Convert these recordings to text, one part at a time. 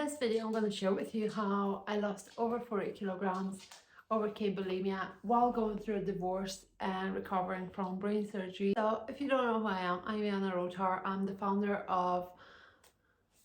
this video, I'm going to share with you how I lost over 40 kilograms, overcame bulimia while going through a divorce and recovering from brain surgery. So if you don't know who I am, I'm Anna Rotar. I'm the founder of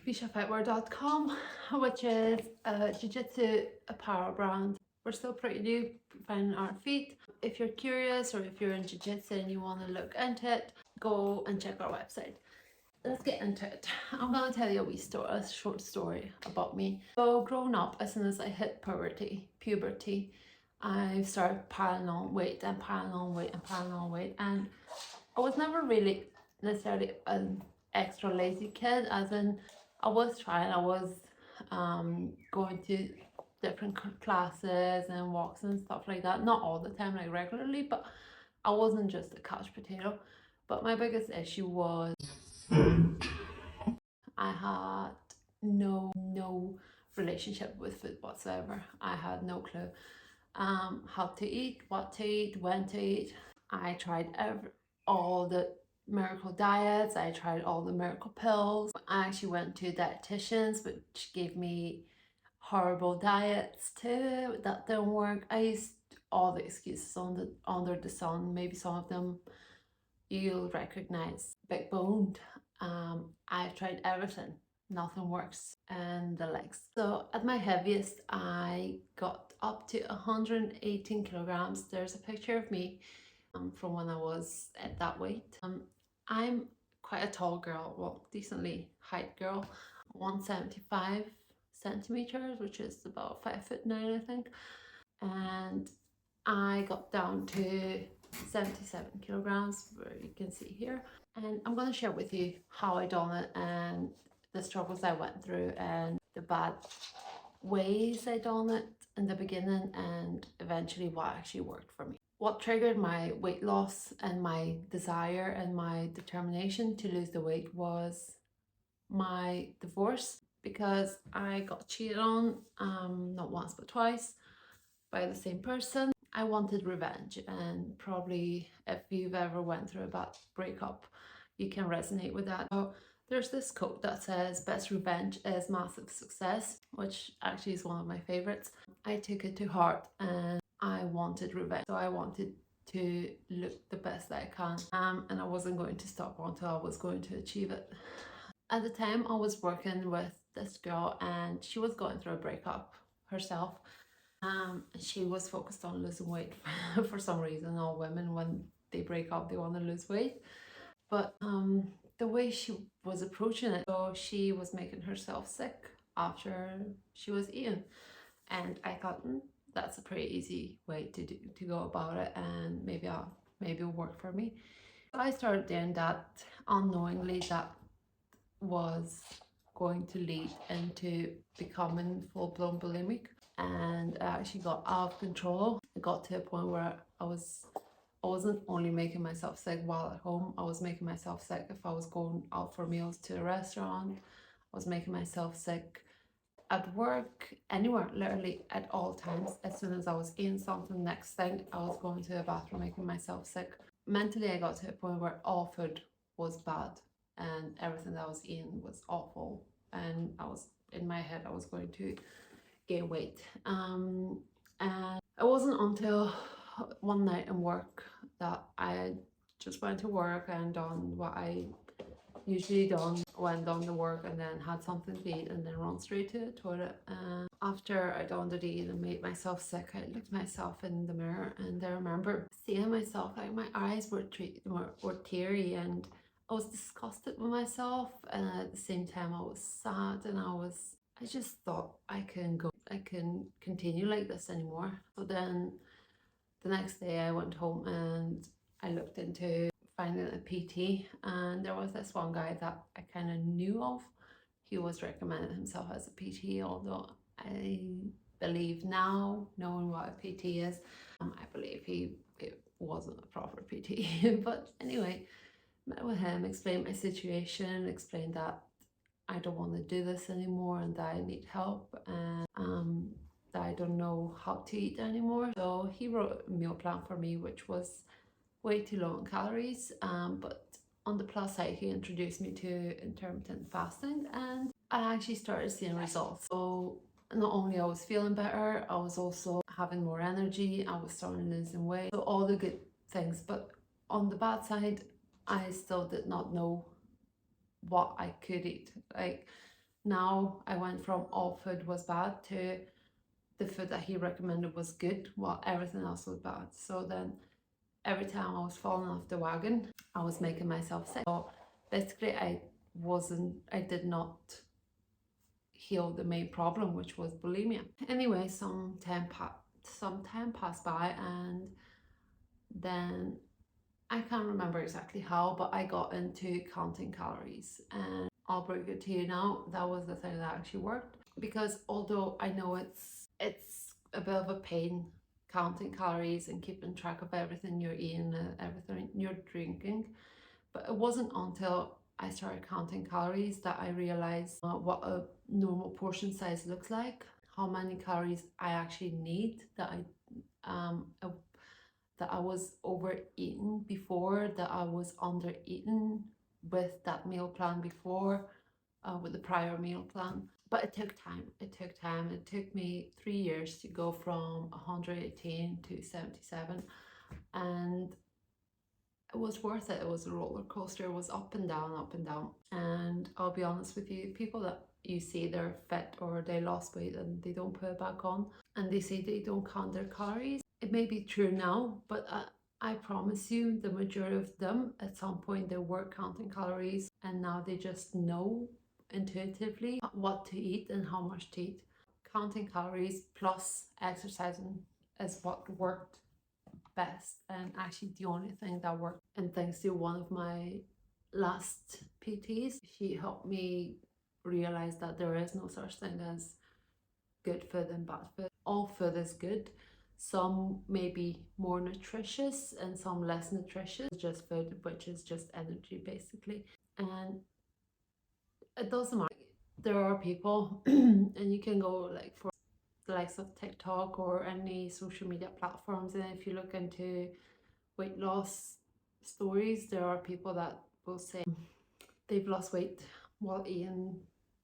FishaFitwear.com, which is a jiu-jitsu apparel brand. We're still pretty new finding our feet. If you're curious or if you're in jiu-jitsu and you want to look into it, go and check our website. Let's get into it. I'm going to tell you a short story about me. So growing up, as soon as I hit puberty, I started piling on weight and piling on weight and piling on weight. And I was never really necessarily an extra lazy kid, as in I was going to different classes and walks and stuff like that. Not all the time, like regularly, but I wasn't just a couch potato. But my biggest issue was I had no relationship with food whatsoever. I had no clue how to eat, what to eat, when to eat. I tried all the miracle diets. I tried all the miracle pills. I actually went to dietitians, which gave me horrible diets too. That didn't work. I used all the excuses under the sun. Maybe some of them you'll recognize. Big boned. I've tried everything, nothing works, and the legs. So at my heaviest, I got up to 118 kilograms. There's a picture of me from when I was at that weight. I'm quite a tall girl, well, decently height girl, 175 centimeters, which is about 5'9", I think. And I got down to 77 kilograms, where you can see here. And I'm going to share with you how I done it and the struggles I went through and the bad ways I done it in the beginning and eventually what actually worked for me. What triggered my weight loss and my desire and my determination to lose the weight was my divorce, because I got cheated on, not once but twice, by the same person. I wanted revenge, and probably if you've ever went through a bad breakup, you can resonate with that. So there's this quote that says, "Best revenge is massive success," which actually is one of my favorites. I took it to heart and I wanted revenge. So I wanted to look the best that I can, and I wasn't going to stop until I was going to achieve it. At the time, I was working with this girl and she was going through a breakup herself. She was focused on losing weight for some reason. All women, when they break up, they want to lose weight. But the way she was approaching it, so she was making herself sick after she was eating. And I thought, that's a pretty easy way to go about it, and maybe it'll work for me. So I started doing that unknowingly. That was going to lead into becoming full-blown bulimic, and I actually got out of control. It got to a point where I wasn't only making myself sick while at home, I was making myself sick if I was going out for meals to a restaurant. I was making myself sick at work, anywhere, literally at all times. As soon as I was eating something, next thing I was going to the bathroom making myself sick. Mentally, I got to a point where all food was bad and everything that I was eating was awful, and in my head I was going to gain weight. And it wasn't until one night in work that I just went to work and done what I usually done, went down to work and then had something to eat and then run straight to the toilet. And after I done the deed and made myself sick, I looked myself in the mirror and I remember seeing myself, like my eyes were teary, and I was disgusted with myself, and at the same time I was sad, and I just thought I can continue like this anymore. So then the next day I went home and I looked into finding a PT, and there was this one guy that I kind of knew of. He was recommending himself as a PT, although I believe now, knowing what a PT is, I believe it wasn't a proper PT. But anyway, met with him, explained my situation, explained that I don't want to do this anymore and that I need help, and that I don't know how to eat anymore. So he wrote a meal plan for me, which was way too low in calories, but on the plus side, he introduced me to intermittent fasting, and I actually started seeing results. So not only I was feeling better, I was also having more energy, I was starting losing weight. So all the good things. But on the bad side, I still did not know what I could eat. Like now I went from all food was bad to the food that he recommended was good while everything else was bad. So then every time I was falling off the wagon, I was making myself sick. So basically I did not heal the main problem, which was bulimia. Anyway, some time passed by, and then I can't remember exactly how, but I got into counting calories, and I'll bring it to you now. That was the thing that actually worked, because although I know it's a bit of a pain counting calories and keeping track of everything you're eating and everything you're drinking, but it wasn't until I started counting calories that I realized what a normal portion size looks like, how many calories I actually need, that I was overeating before, that I was under eating with that meal plan before, with the prior meal plan. But it took time. It took time. It took me 3 years to go from 118 to 77, and it was worth it. It was a roller coaster. It was up and down, up and down. And I'll be honest with you, people that you see they're fit or they lost weight and they don't put it back on, and they say they don't count their calories. It may be true now, but I promise you, the majority of them at some point they were counting calories, and now they just know intuitively what to eat and how much to eat. Counting calories plus exercising is what worked best, and actually the only thing that worked. And thanks to one of my last PTs, she helped me realize that there is no such thing as good food and bad food. All food is good. Some may be more nutritious and some less nutritious. It's just food, which is just energy basically. And it doesn't matter. There are people and you can go like for the likes of TikTok or any social media platforms, and if you look into weight loss stories, there are people that will say they've lost weight while eating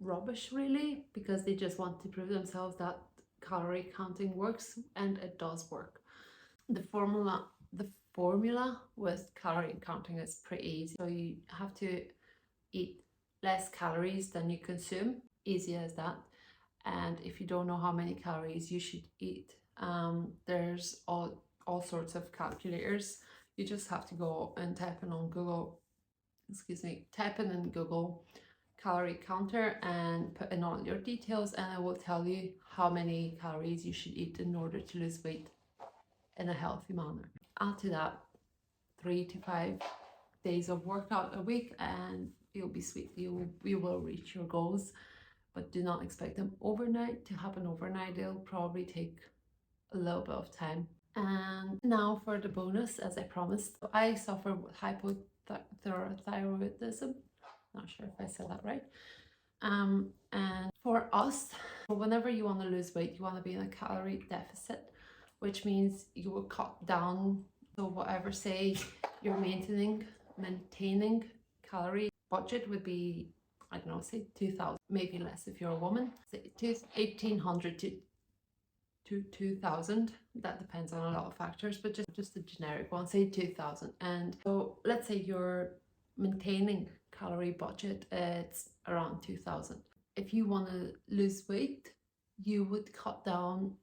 rubbish, really, because they just want to prove themselves that calorie counting works, and it does work. The formula with calorie counting is pretty easy. So you have to eat less calories than you consume, easy as that. And if you don't know how many calories you should eat, there's all sorts of calculators. You just have to go and type in Google calorie counter and put in all your details, and it will tell you how many calories you should eat in order to lose weight in a healthy manner. Add to that 3 to 5 days of workout a week and you'll be sweet. You will reach your goals, but do not expect them overnight to happen overnight. It'll probably take a little bit of time. And now for the bonus, as I promised. I suffer with hypothyroidism. Not sure if I said that right. And for us, whenever you want to lose weight, you want to be in a calorie deficit, which means you will cut down. So whatever, say you're maintaining calorie budget would be, I don't know, say 2,000, maybe less if you're a woman, say 1,800 to 2,000. That depends on a lot of factors, but just a generic one, say 2,000. And so let's say you're maintaining calorie budget, it's around 2,000. If you want to lose weight, you would cut down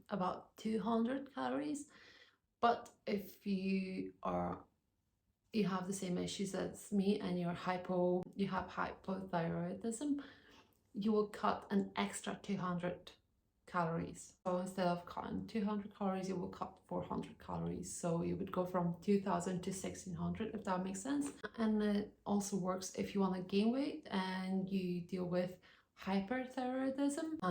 about 200 calories. But if you have the same issues as me and you have hypothyroidism, you will cut an extra 200 calories. So instead of cutting 200 calories, you will cut 400 calories. So you would go from 2,000 to 1,600, if that makes sense. And it also works if you want to gain weight and you deal with hyperthyroidism.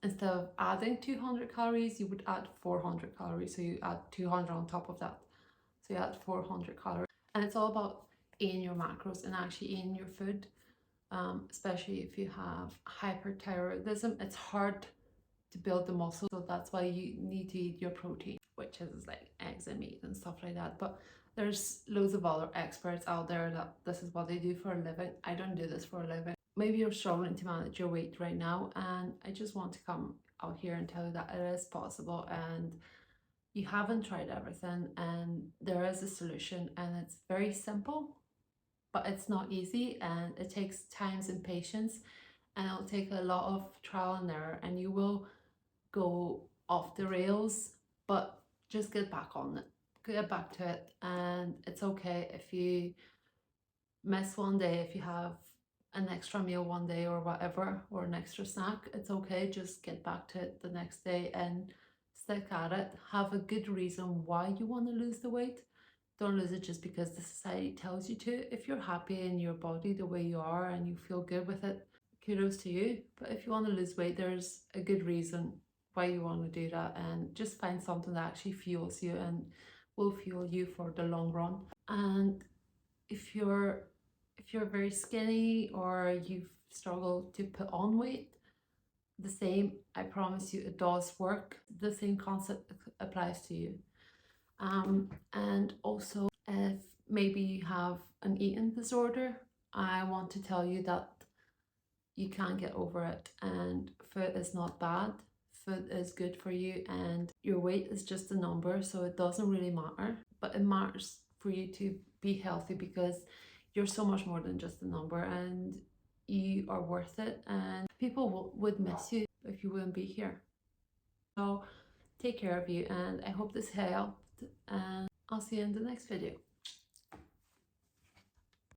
Instead of adding 200 calories, you would add 400 calories. So you add 200 on top of that. So you add 400 calories. And it's all about eating your macros and actually eating your food. Especially if you have hyperthyroidism, it's hard to build the muscle, so that's why you need to eat your protein, which is like eggs and meat and stuff like that. But there's loads of other experts out there that this is what they do for a living. I don't do this for a living. maybe you're struggling to manage your weight right now, and I just want to come out here and tell you that it is possible, and you haven't tried everything, and there is a solution, and it's very simple, but it's not easy, and it takes time and patience, and it'll take a lot of trial and error, and you will go off the rails, but just get back on it, get back to it. And it's okay if you miss one day, if you have an extra meal one day or whatever, or an extra snack, it's okay, just get back to it the next day and stick at it. Have a good reason why you want to lose the weight. Don't lose it just because the society tells you to. If you're happy in your body the way you are and you feel good with it, kudos to you. But if you want to lose weight, there's a good reason why you want to do that, and just find something that actually fuels you and will fuel you for the long run. And if you're very skinny or you've struggled to put on weight, the same, I promise you, it does work. The same concept applies to you. And also, if maybe you have an eating disorder, I want to tell you that you can get over it, and food is not bad. Food is good for you, and your weight is just a number, so it doesn't really matter. But it matters for you to be healthy, because you're so much more than just a number, and you are worth it, and people would miss you if you wouldn't be here. So take care of you, and I hope this helped, and I'll see you in the next video.